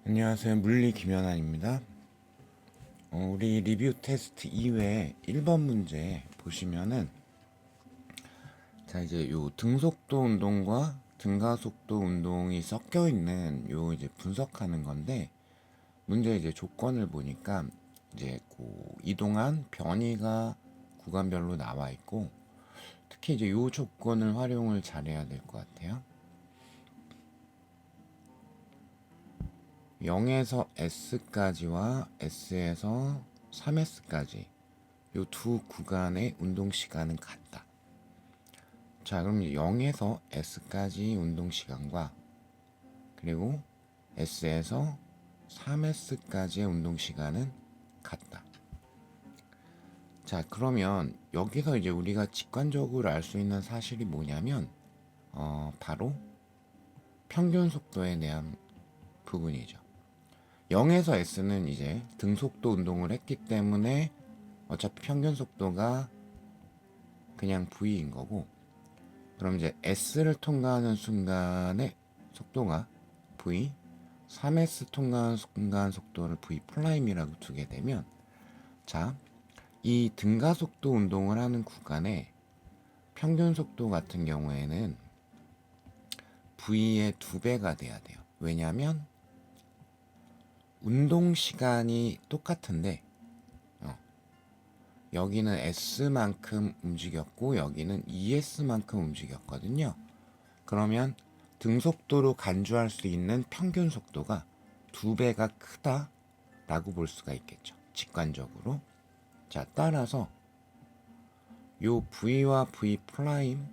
안녕하세요. 물리 김연아입니다. 우리 리뷰 테스트 2회 1번 문제 보시면은, 자, 이제 요 등속도 운동과 등가속도 운동이 섞여 있는 요 이제 분석하는 건데, 문제 이제 조건을 보니까 이제 그 이동한 변이가 구간별로 나와 있고, 특히 이제 요 조건을 활용을 잘해야 될 것 같아요. 0에서 S까지와 S에서 3S까지 요 두 구간의 운동 시간은 같다. 자, 그럼 0에서 S까지 운동 시간과 그리고 S에서 3S까지의 운동 시간은 같다. 자, 그러면 여기서 이제 우리가 직관적으로 알 수 있는 사실이 뭐냐면 바로 평균 속도에 대한 부분이죠. 0에서 S는 이제 등속도 운동을 했기 때문에 어차피 평균 속도가 그냥 V인 거고, 그럼 이제 S를 통과하는 순간의 속도가 V, 3S 통과하는 순간 속도를 V 프라임이라고 두게 되면, 자, 이 등가속도 운동을 하는 구간의 평균 속도 같은 경우에는 V의 2배가 돼야 돼요. 왜냐하면 운동 시간이 똑같은데 여기는 S만큼 움직였고 여기는 ES만큼 움직였거든요. 그러면 등속도로 간주할 수 있는 평균 속도가 2배가 크다라고 볼 수가 있겠죠. 직관적으로. 자, 따라서 요 V와 V 프라임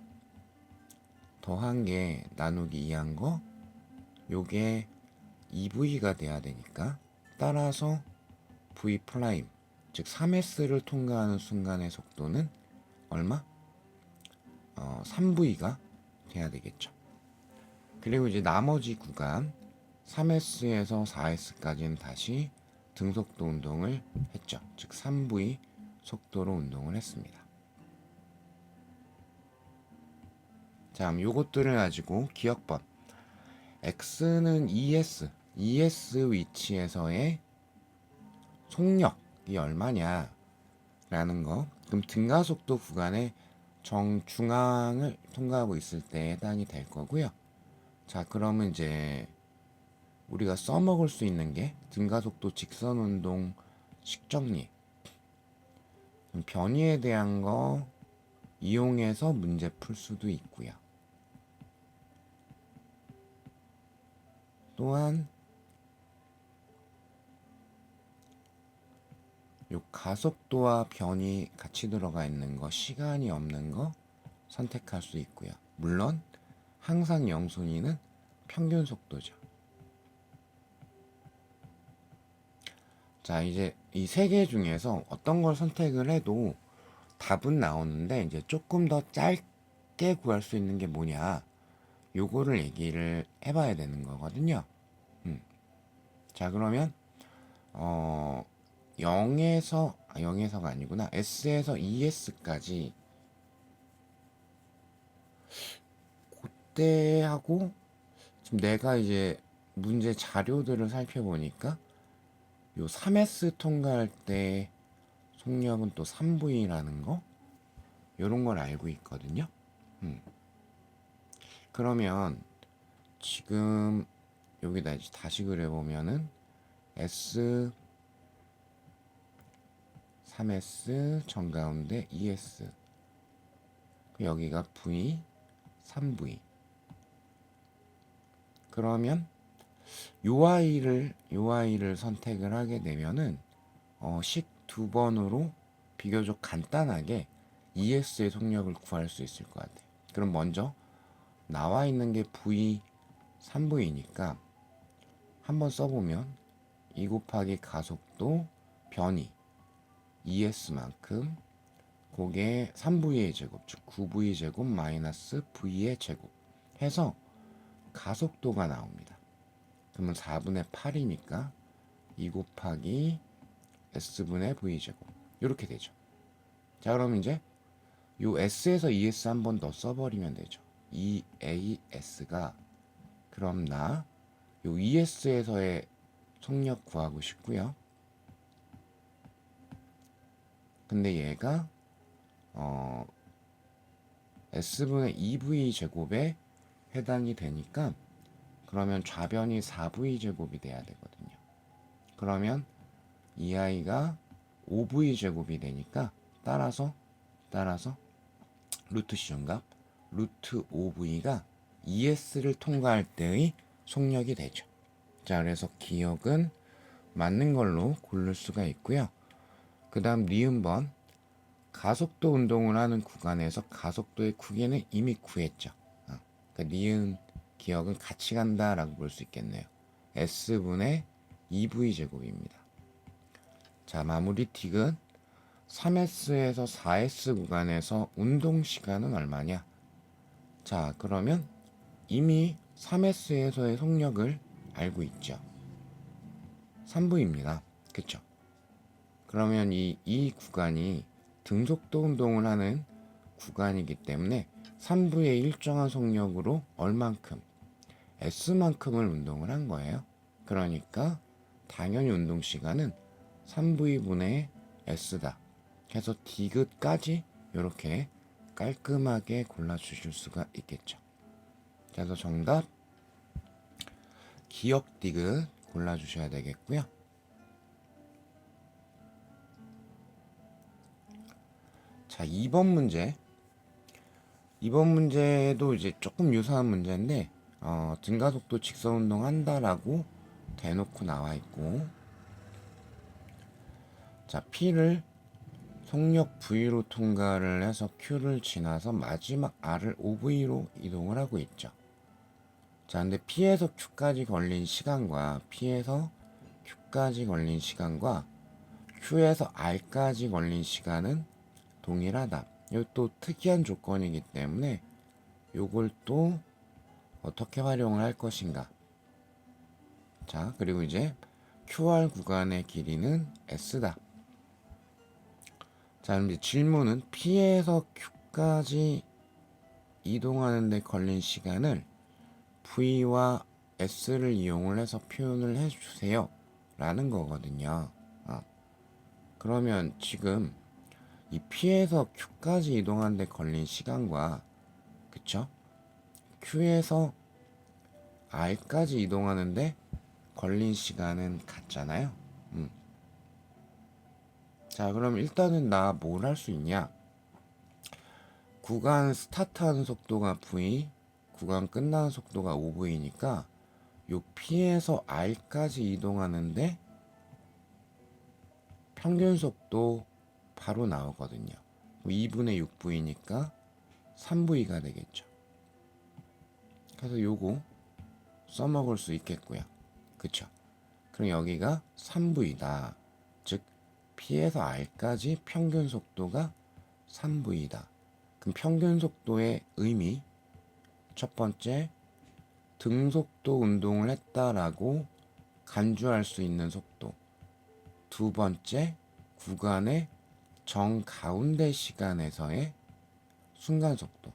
더한 게 나누기 2한 거, 요게 2V가 돼야 되니까, 따라서 V 프라임, 즉 3S를 통과하는 순간의 속도는 얼마? 3V가 돼야 되겠죠. 그리고 이제 나머지 구간 3S에서 4S까지는 다시 등속도 운동을 했죠. 즉 3V 속도로 운동을 했습니다. 자, 그럼 요것들을 가지고 기억법. X는 ES 위치에서의 속력이 얼마냐 라는 거. 그럼 등가속도 구간의 정중앙을 통과하고 있을 때 해당이 될 거고요. 자, 그러면 이제 우리가 써먹을 수 있는 게 등가속도 직선운동 식정리, 변이에 대한 거 이용해서 문제 풀 수도 있고요. 또한 요 가속도와 변이 같이 들어가 있는 거, 시간이 없는 거 선택할 수 있고요. 물론 항상 0순위는 평균 속도죠. 자, 이제 이 세 개 중에서 어떤 걸 선택을 해도 답은 나오는데, 이제 조금 더 짧게 구할 수 있는 게 뭐냐, 요거를 얘기를 해봐야 되는 거거든요. 자, 그러면 0에서가 아니구나, S에서 ES까지 그때하고 지금 내가 이제 문제 자료들을 살펴보니까 요 3S 통과할 때 속력은 또 3V라는 거, 요런 걸 알고 있거든요. 그러면 지금 여기다 이제 다시 그려보면은 S, 3S, 정가운데 ES, 여기가 V, 3V. 그러면 요 아이를 선택을 하게 되면은 식 2번으로 비교적 간단하게 ES의 속력을 구할 수 있을 것 같아요. 그럼 먼저 나와 있는 게 V, 3V니까 한번 써보면 2 곱하기 가속도 변이 ES만큼 그게 3V의 제곱, 즉 9V 제곱 마이너스 V의 제곱 해서 가속도가 나옵니다. 그러면 4분의 8이니까 2 곱하기 S분의 V제곱 이렇게 되죠. 자, 그럼 이제 요 S에서 ES 한 번 더 써버리면 되죠. EAS가 그럼 나 요 ES에서의 속력 구하고 싶고요. 근데 얘가 S분의 2V 제곱에 해당이 되니까 그러면 좌변이 4V 제곱이 돼야 되거든요. 그러면 이 아이가 5V 제곱이 되니까 따라서 루트 시정값 루트 5V가 ES를 통과할 때의 속력이 되죠. 자, 그래서 기억은 맞는 걸로 고를 수가 있고요. 그 다음 니은번 가속도 운동을 하는 구간에서 가속도의 크기는 이미 구했죠. 그러니까 니은 기억은 같이 간다라고 볼 수 있겠네요. S분의 2V 제곱입니다. 자, 마무리 틱은 3S에서 4S 구간에서 운동 시간은 얼마냐? 자, 그러면 이미 3S에서의 속력을 알고 있죠. 3V입니다. 그쵸? 그러면 이 구간이 등속도 운동을 하는 구간이기 때문에 3V의 일정한 속력으로 얼만큼? S만큼을 운동을 한 거예요. 그러니까 당연히 운동 시간은 3V분의 S다. 해서 D귿까지 이렇게 깔끔하게 골라주실 수가 있겠죠. 그래서 정답 기억 D귿 골라주셔야 되겠고요. 자, 2번 문제. 2번 문제도 이제 조금 유사한 문제인데 증가속도 직선운동 한다라고 대놓고 나와 있고, 자, P를 속력 V로 통과를 해서 Q를 지나서 마지막 R을 OV로 이동을 하고 있죠. 자, 근데 P에서 Q까지 걸린 시간과 P에서 Q까지 걸린 시간과 Q에서 R까지 걸린 시간은 동일하다. 이거 또 특이한 조건이기 때문에 요걸 또 어떻게 활용을 할 것인가. 자, 그리고 이제 QR 구간의 길이는 S다. 자, 그럼 이제 질문은 P에서 Q까지 이동하는 데 걸린 시간을 V와 S를 이용을 해서 표현을 해주세요 라는 거거든요. 그러면 지금 이 P에서 Q까지 이동하는 데 걸린 시간과, 그쵸? Q에서 R까지 이동하는데 걸린 시간은 같잖아요. 자, 그럼 일단은 나 뭘 할 수 있냐? 구간 스타트하는 속도가 V, 구간 끝나는 속도가 5V니까 요 P에서 R까지 이동하는데 평균 속도 바로 나오거든요. 2분의 6V니까 3V가 되겠죠. 그래서 요거 써먹을 수 있겠고요. 그쵸? 그럼 여기가 3V다. 즉 P에서 R까지 평균 속도가 3V다. 그럼 평균 속도의 의미, 첫 번째 등속도 운동을 했다라고 간주할 수 있는 속도, 두 번째 구간의 정가운데 시간에서의 순간속도.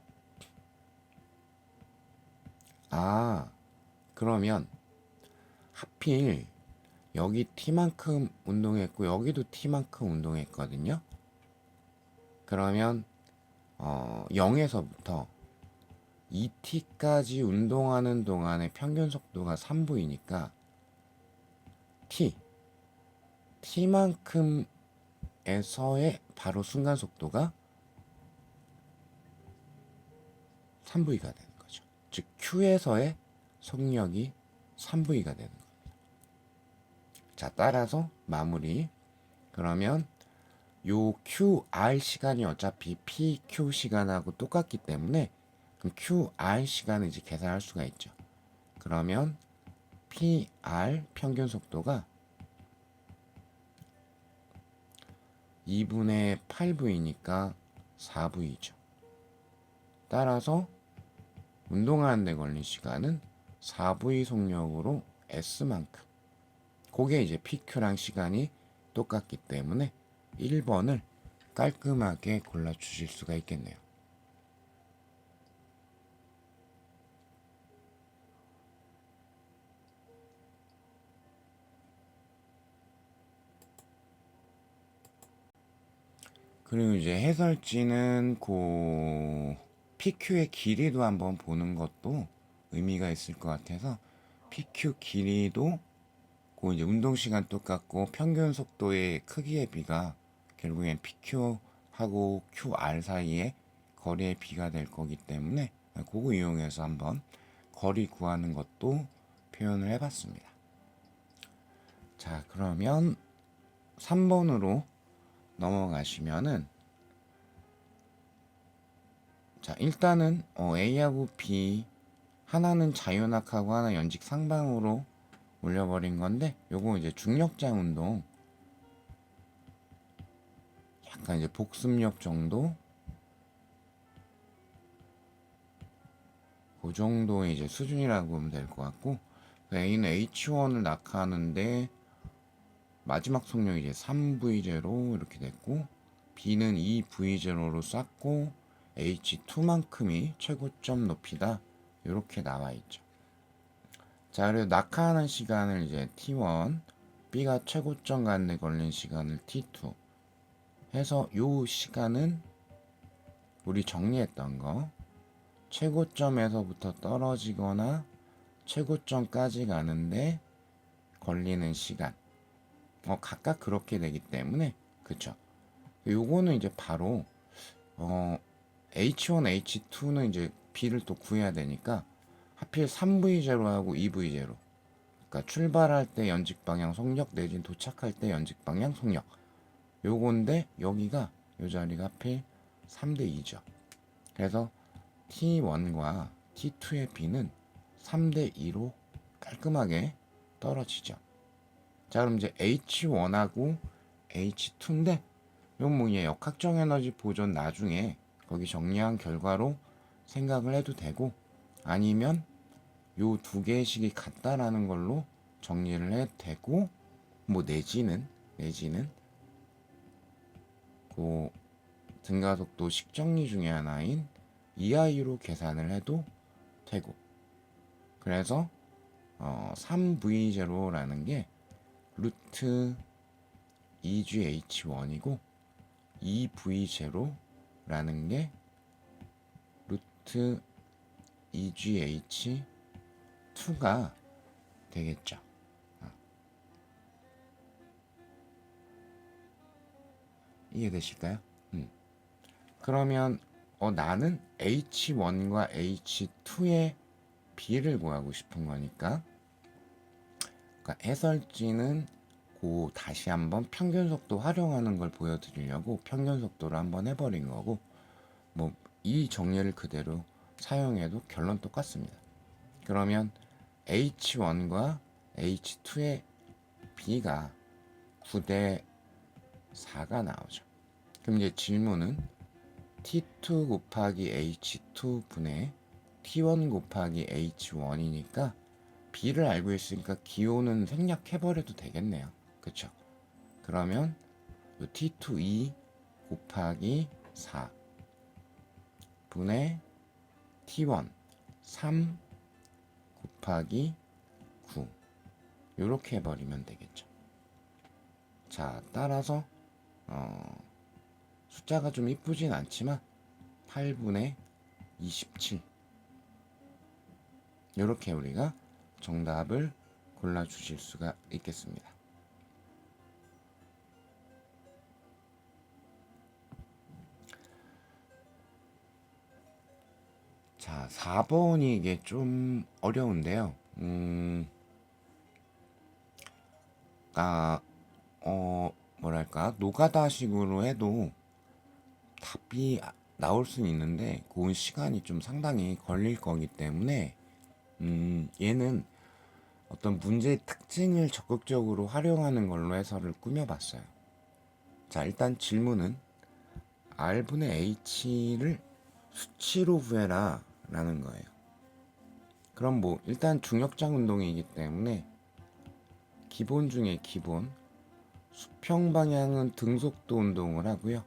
그러면 하필 여기 T만큼 운동했고 여기도 T만큼 운동했거든요. 그러면 0에서부터 2T까지 운동하는 동안의 평균 속도가 3V니까 T만큼에서의 바로 순간 속도가 3V가 되는 거죠. 즉 Q에서의 속력이 3V가 되는 겁니다. 자, 따라서 마무리. 그러면 요 QR 시간이 어차피 PQ 시간하고 똑같기 때문에 그럼 QR 시간을 이제 계산할 수가 있죠. 그러면 PR 평균 속도가 2분의 8V니까 4V죠. 따라서 운동하는 데 걸린 시간은 4V 속력으로 S만큼. 그게 이제 PQ랑 시간이 똑같기 때문에 1번을 깔끔하게 골라주실 수가 있겠네요. 그리고 이제 해설지는 그 PQ의 길이도 한번 보는 것도 의미가 있을 것 같아서 PQ 길이도 그 이제 운동 시간 똑같고 평균 속도의 크기의 비가 결국엔 PQ하고 QR 사이의 거리의 비가 될 거기 때문에 그거 이용해서 한번 거리 구하는 것도 표현을 해봤습니다. 자, 그러면 3번으로 넘어가시면은 자, 일단은 A하고 B 하나는 자유낙하고 하나 연직 상방으로 올려버린 건데 요거 이제 중력장 운동 약간 이제 복습력 정도 그 정도의 이제 수준이라고 보면 될 것 같고 A는 H1을 낙하하는데 마지막 속력이 이제 3V0 이렇게 됐고 B는 2V0로 쐈고 H2만큼이 최고점 높이다 이렇게 나와 있죠. 자, 그리고 낙하하는 시간을 이제 T1, B가 최고점 가는데 걸린 시간을 T2 해서 요 시간은 우리 정리했던 거 최고점에서부터 떨어지거나 최고점까지 가는데 걸리는 시간 각각 그렇게 되기 때문에 그쵸. 요거는 이제 바로 H1, H2는 이제 B를 또 구해야 되니까 하필 3V0하고 2V0 그러니까 출발할 때 연직 방향 속력 내진 도착할 때 연직 방향 속력 요건데 여기가 요 자리가 하필 3대 2죠. 그래서 T1과 T2의 B는 3대 2로 깔끔하게 떨어지죠. 자, 그럼 이제 H1하고 H2인데 이건 뭐 역학적 에너지 보존 나중에 거기 정리한 결과로 생각을 해도 되고 아니면 요 두 개의 식이 같다라는 걸로 정리를 해도 되고 뭐 내지는 그 등가속도 식정리 중에 하나인 EI로 계산을 해도 되고 그래서 3V0라는 게 루트 2GH1이고 2V0라는 게 루트 2GH2가 되겠죠. 이해되실까요? 그러면 나는 H1과 H2의 B를 구하고 싶은 거니까 그러니까 해설지는 다시 한번 평균 속도 활용하는 걸 보여드리려고 평균 속도를 한번 해버린 거고 뭐 이 정리를 그대로 사용해도 결론 똑같습니다. 그러면 H1과 H2의 B가 9대 4가 나오죠. 그럼 이제 질문은 T2 곱하기 H2 분의 T1 곱하기 H1이니까 B를 알고 있으니까 기호는 생략해버려도 되겠네요. 그쵸? 그러면 T2 2 곱하기 4 분의 T1 3 곱하기 9 이렇게 해버리면 되겠죠. 자, 따라서 숫자가 좀 이쁘진 않지만 8분의 27 이렇게 우리가 정답을 골라주실 수가 있겠습니다. 자, 4번이 이게 좀 어려운데요. 뭐랄까 노가다식으로 해도 답이 나올 수는 있는데 그 시간이 좀 상당히 걸릴 거기 때문에 얘는 어떤 문제의 특징을 적극적으로 활용하는 걸로 해설을 꾸며봤어요. 자, 일단 질문은 R분의 H를 수치로 구해라 라는 거예요. 그럼 뭐 일단 중력장 운동이기 때문에 기본 중에 기본 수평 방향은 등속도 운동을 하고요.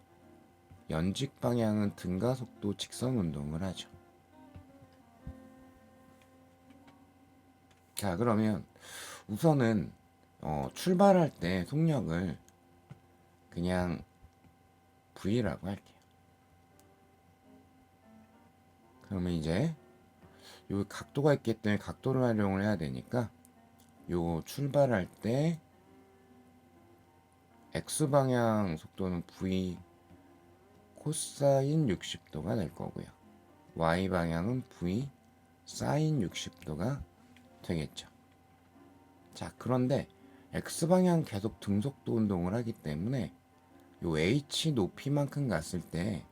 연직 방향은 등가속도 직선 운동을 하죠. 자, 그러면 우선은 출발할 때 속력을 그냥 V라고 할게요. 그러면 이제 요 각도가 있기 때문에 각도를 활용을 해야 되니까 요 출발할 때 X방향 속도는 V 코사인 60도가 될 거고요. Y방향은 V 사인 60도가 되겠죠. 자, 그런데 X방향 계속 등속도 운동을 하기 때문에 요 H 높이만큼 갔을 때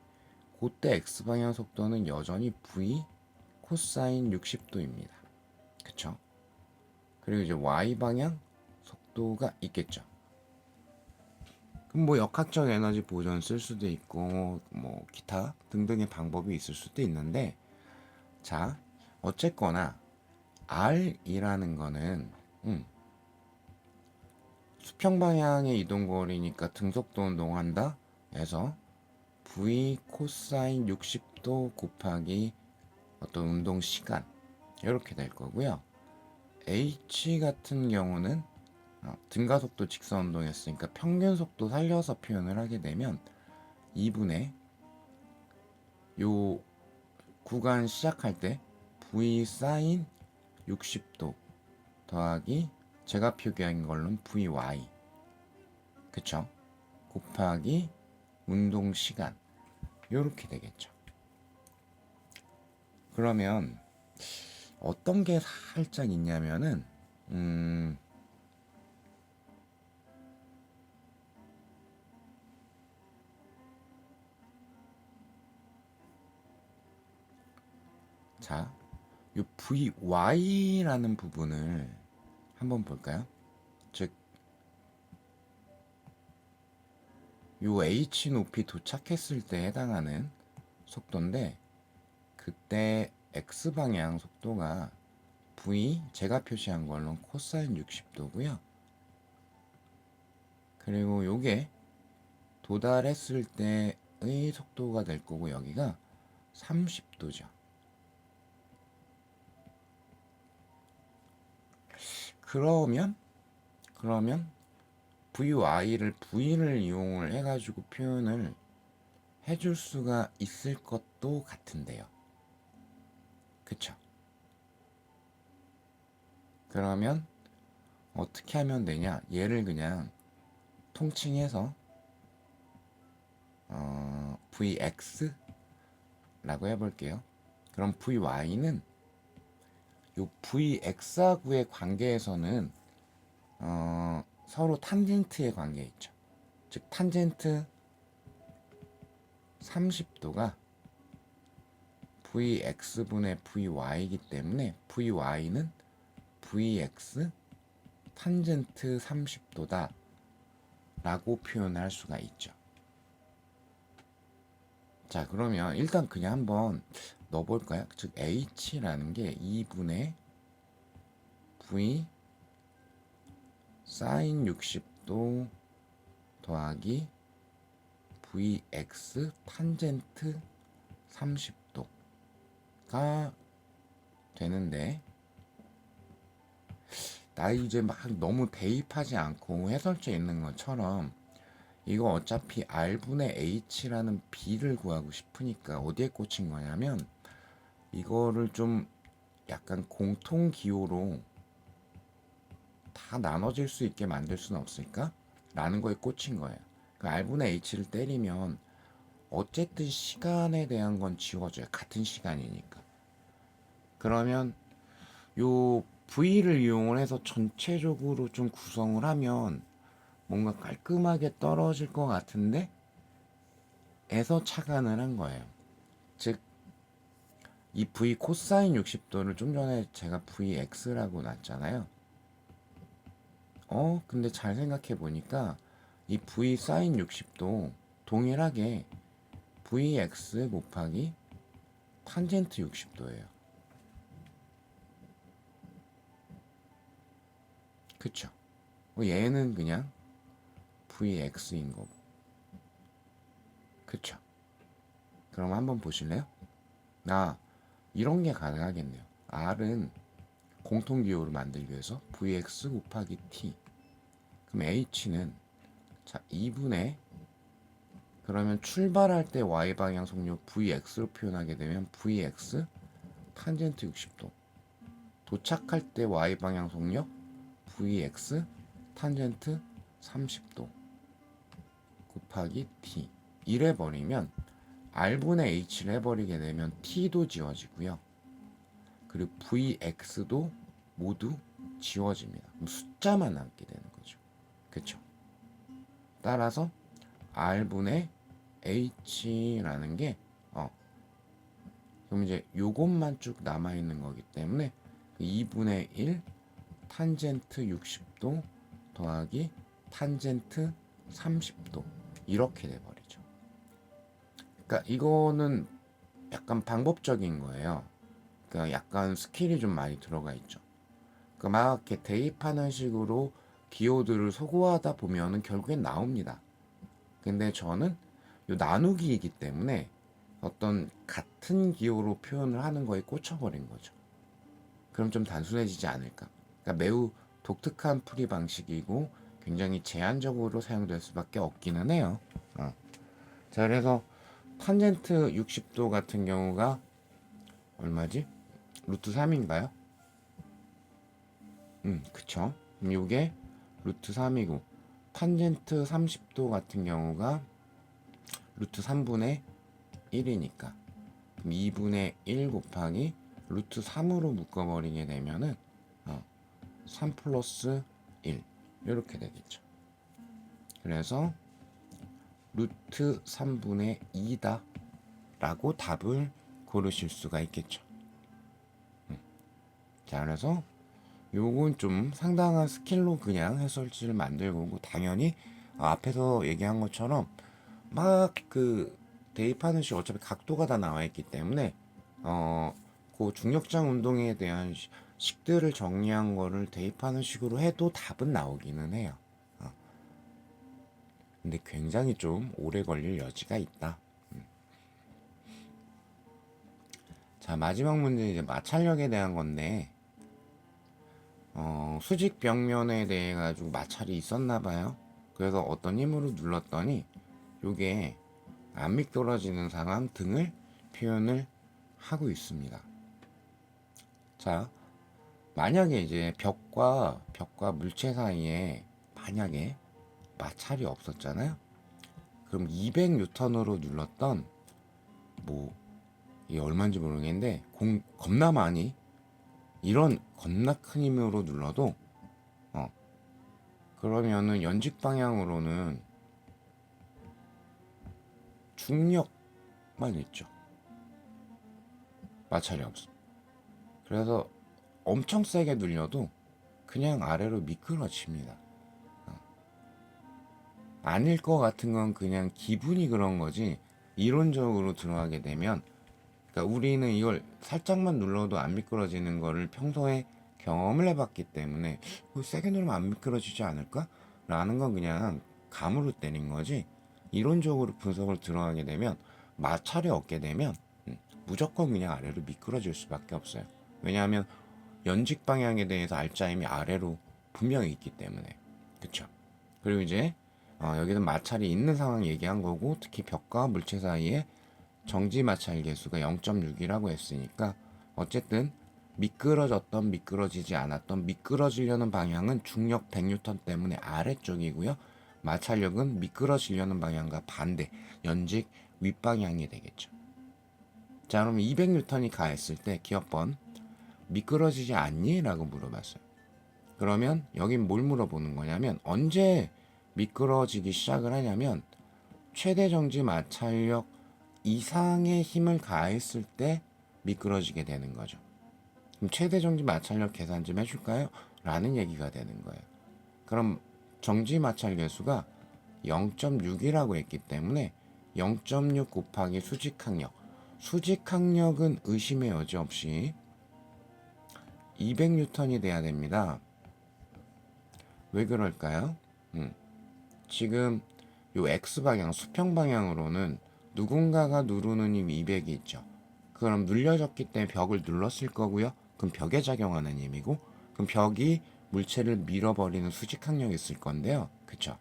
그때 X방향 속도는 여전히 V 코사인 60도입니다. 그쵸? 그리고 이제 Y방향 속도가 있겠죠. 그럼 뭐 역학적 에너지 보존 쓸 수도 있고 뭐 기타 등등의 방법이 있을 수도 있는데, 자, 어쨌거나 R이라는 거는 수평 방향의 이동 거리니까 등속도 운동한다 해서 V 코사인 60도 곱하기 어떤 운동 시간 이렇게 될 거고요. H 같은 경우는 등가속도 직선 운동이었으니까 평균 속도 살려서 표현을 하게 되면 2분의 요 구간 시작할 때 V 사인 60도 더하기 제가 표기한 걸로는 VY, 그쵸? 곱하기 운동 시간 요렇게 되겠죠. 그러면 어떤 게 살짝 있냐면은 자, 요 VY라는 부분을 한번 볼까요? 즉, 요 H 높이 도착했을 때 해당하는 속도인데, 그때 X방향 속도가 V, 제가 표시한 걸로는 코사인 60도고요. 그리고 요게 도달했을 때의 속도가 될 거고, 여기가 30도죠. 그러면 VY를 V를 이용을 해가지고 표현을 해줄 수가 있을 것도 같은데요. 그쵸? 그러면 어떻게 하면 되냐? 얘를 그냥 통칭해서 VX라고 해볼게요. 그럼 VY는 요 VX하고의 관계에서는 서로 탄젠트의 관계에 있죠. 즉 탄젠트 30도가 VX분의 VY이기 때문에 VY는 VX 탄젠트 30도다 라고 표현할 수가 있죠. 자, 그러면 일단 그냥 한번 넣어볼까요? 즉 H라는 게 2분의 V 사인 60도 더하기 VX 탄젠트 30도가 되는데, 나 이제 막 너무 대입하지 않고 해설지에 있는 것처럼 이거 어차피 R분의 H라는 B를 구하고 싶으니까 어디에 꽂힌 거냐면, 이거를 좀 약간 공통 기호로 다 나눠질 수 있게 만들 수는 없을까? 라는 거에 꽂힌 거예요. 그 R분의 H를 때리면 어쨌든 시간에 대한 건 지워져요. 같은 시간이니까. 그러면 요 V를 이용을 해서 전체적으로 좀 구성을 하면 뭔가 깔끔하게 떨어질 것 같은데 에서 착안을 한 거예요. 즉, 이 V 코사인 60도를 좀 전에 제가 VX라고 놨잖아요. 근데 잘 생각해 보니까 이 V 사인 60도 동일하게 VX 곱하기 탄젠트 60도예요. 그쵸? 얘는 그냥 Vx인 거고. 그쵸? 그럼 한번 보실래요? 이런 게 가능하겠네요. R은 공통기호를 만들기 위해서 Vx 곱하기 T. 그럼 H는 자 2분의 그러면 출발할 때 Y방향 속력 Vx로 표현하게 되면 Vx 탄젠트 60도. 도착할 때 Y방향 속력 Vx 탄젠트 30도 곱하기 T. 이래 버리면 R분의 H를 해버리게 되면 T도 지워지고요. 그리고 Vx도 모두 지워집니다. 그럼 숫자만 남게 되는 거죠. 그쵸? 따라서 R분의 H라는 게 그럼 이제 요것만 쭉 남아있는 거기 때문에 2분의 1 탄젠트 60도 더하기 탄젠트 30도 이렇게 돼버리죠. 그러니까 이거는 약간 방법적인 거예요. 그러니까 약간 스킬이 좀 많이 들어가 있죠. 그러니까 막 이렇게 대입하는 식으로 기호들을 소구하다 보면은 결국엔 나옵니다. 근데 저는 요 나누기이기 때문에 어떤 같은 기호로 표현을 하는 거에 꽂혀버린 거죠. 그럼 좀 단순해지지 않을까. 그러니까 매우 독특한 풀이 방식이고 굉장히 제한적으로 사용될 수밖에 없기는 해요. 자, 그래서 탄젠트 60도 같은 경우가 얼마지? 루트 3인가요? 그쵸. 그럼 요게 루트 3이고 탄젠트 30도 같은 경우가 루트 3분의 1이니까 그럼 2분의 1 곱하기 루트 3으로 묶어버리게 되면은 3 플러스 1 이렇게 되겠죠. 그래서 루트 3분의 2다 라고 답을 고르실 수가 있겠죠. 자, 그래서 요건 좀 상당한 스킬로 그냥 해설지를 만들고 당연히 앞에서 얘기한 것처럼 막 그 대입하는 식 어차피 각도가 다 나와 있기 때문에 그 중력장 운동에 대한 식들을 정리한 거를 대입하는 식으로 해도 답은 나오기는 해요. 근데 굉장히 좀 오래 걸릴 여지가 있다. 자, 마지막 문제 이제 마찰력에 대한 건데 수직 벽면에 대해 가지고 마찰이 있었나 봐요. 그래서 어떤 힘으로 눌렀더니 요게 안 미끄러지는 상황 등을 표현을 하고 있습니다. 자, 만약에 이제 벽과 물체 사이에 만약에 마찰이 없었잖아요. 그럼 200N으로 눌렀던 뭐 이게 얼마인지 모르겠는데 겁나 많이 이런 겁나 큰 힘으로 눌러도 그러면은 연직 방향으로는 중력만 있죠. 마찰이 없어. 그래서 엄청 세게 눌려도 그냥 아래로 미끄러집니다. 아닐 것 같은 건 그냥 기분이 그런 거지 이론적으로 들어가게 되면 그러니까 우리는 이걸 살짝만 눌러도 안 미끄러지는 거를 평소에 경험을 해봤기 때문에 세게 누르면 안 미끄러지지 않을까? 라는 건 그냥 감으로 때린 거지 이론적으로 분석을 들어가게 되면 마찰이 없게 되면 무조건 그냥 아래로 미끄러질 수밖에 없어요. 왜냐하면 연직 방향에 대해서 알짜임이 아래로 분명히 있기 때문에. 그쵸? 그리고 이제 여기는 마찰이 있는 상황 얘기한 거고 특히 벽과 물체 사이에 정지 마찰 계수가 0.6이라고 했으니까 어쨌든 미끄러졌던 미끄러지지 않았던 미끄러지려는 방향은 중력 100N 때문에 아래쪽이고요. 마찰력은 미끄러지려는 방향과 반대 연직 윗방향이 되겠죠. 자, 그럼 200N이 가했을 때 기업번 미끄러지지 않니? 라고 물어봤어요. 그러면 여긴 뭘 물어보는 거냐면 언제 미끄러지기 시작을 하냐면 최대 정지 마찰력 이상의 힘을 가했을 때 미끄러지게 되는 거죠. 그럼 최대 정지 마찰력 계산 좀 해줄까요? 라는 얘기가 되는 거예요. 그럼 정지 마찰 계수가 0.6이라고 했기 때문에 0.6 곱하기 수직항력. 수직항력은 의심의 여지 없이 200N이 돼야 됩니다. 왜 그럴까요? 지금 요 X방향, 수평 방향으로는 누군가가 누르는 힘 200이 있죠. 그럼 눌려졌기 때문에 벽을 눌렀을 거고요. 그럼 벽에 작용하는 힘이고, 그럼 벽이 물체를 밀어버리는 수직항력이 있을 건데요. 그쵸?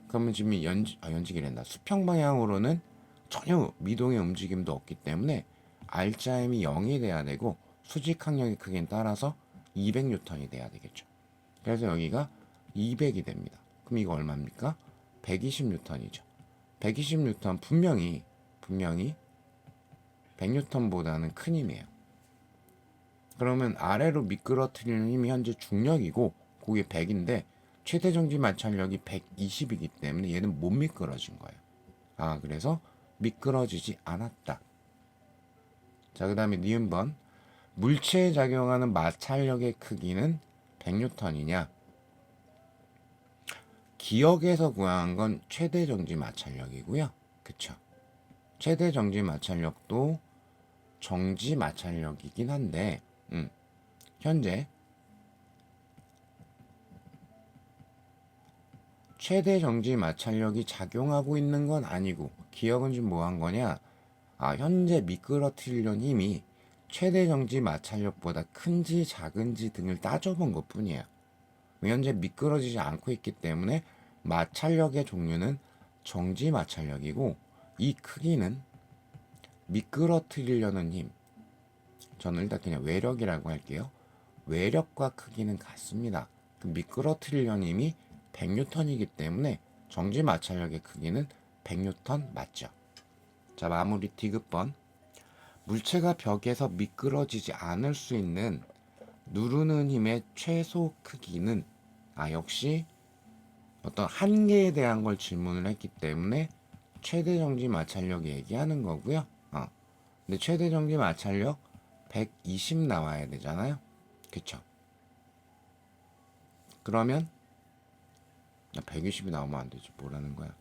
그러면 지금 연직이란다. 수평 방향으로는 전혀 미동의 움직임도 없기 때문에 R자임이 0이 돼야 되고, 수직항력의 크기에 따라서 200N이 돼야 되겠죠. 그래서 여기가 200이 됩니다. 그럼 이거 얼마입니까? 120N이죠. 120N 분명히 100N보다는 큰 힘이에요. 그러면 아래로 미끄러뜨리는 힘이 현재 중력이고 그게 100인데 최대 정지 마찰력이 120이기 때문에 얘는 못 미끄러진 거예요. 아, 그래서 미끄러지지 않았다. 자, 그 다음에 니은번 물체에 작용하는 마찰력의 크기는 100N이냐? 기억에서 구한 건 최대 정지 마찰력이고요. 그쵸? 최대 정지 마찰력도 정지 마찰력이긴 한데 현재 최대 정지 마찰력이 작용하고 있는 건 아니고 기억은 지금 뭐 한 거냐? 아, 현재 미끄러뜨리려는 힘이 최대 정지 마찰력보다 큰지 작은지 등을 따져본 것 뿐이에요. 현재 미끄러지지 않고 있기 때문에 마찰력의 종류는 정지 마찰력이고 이 크기는 미끄러뜨리려는 힘, 저는 일단 그냥 외력이라고 할게요. 외력과 크기는 같습니다. 그 미끄러뜨리려는 힘이 100N이기 때문에 정지 마찰력의 크기는 100N 맞죠. 자, 마무리 디귿번. 물체가 벽에서 미끄러지지 않을 수 있는 누르는 힘의 최소 크기는 역시 어떤 한계에 대한 걸 질문을 했기 때문에 최대 정지 마찰력 얘기하는 거고요. 근데 최대 정지 마찰력 120 나와야 되잖아요. 그쵸? 그러면 120이 나오면 안 되지. 뭐라는 거야?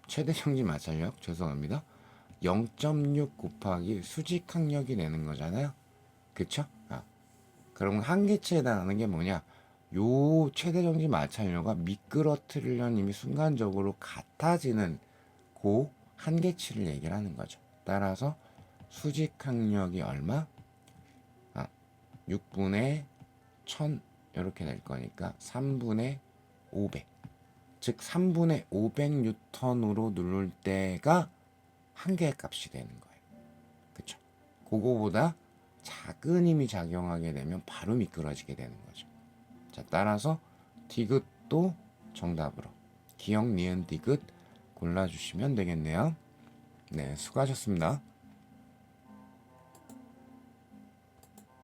최대 정지 마찰력 죄송합니다. 0.6 곱하기 수직항력이 되는 거잖아요. 그쵸? 그럼 한계치에 해당하는 게 뭐냐? 요 최대 정지 마찰력과 미끄러뜨리려는 힘이 순간적으로 같아지는 그 한계치를 얘기를 하는 거죠. 따라서 수직항력이 얼마? 6분의 1000 이렇게 될 거니까 3분의 500. 즉 3분의 500N으로 누를 때가 한계의 값이 되는 거예요. 그쵸? 그거보다 작은 힘이 작용하게 되면 바로 미끄러지게 되는 거죠. 자, 따라서 디귿도 정답으로 기억, 니은, 디귿 골라주시면 되겠네요. 네, 수고하셨습니다.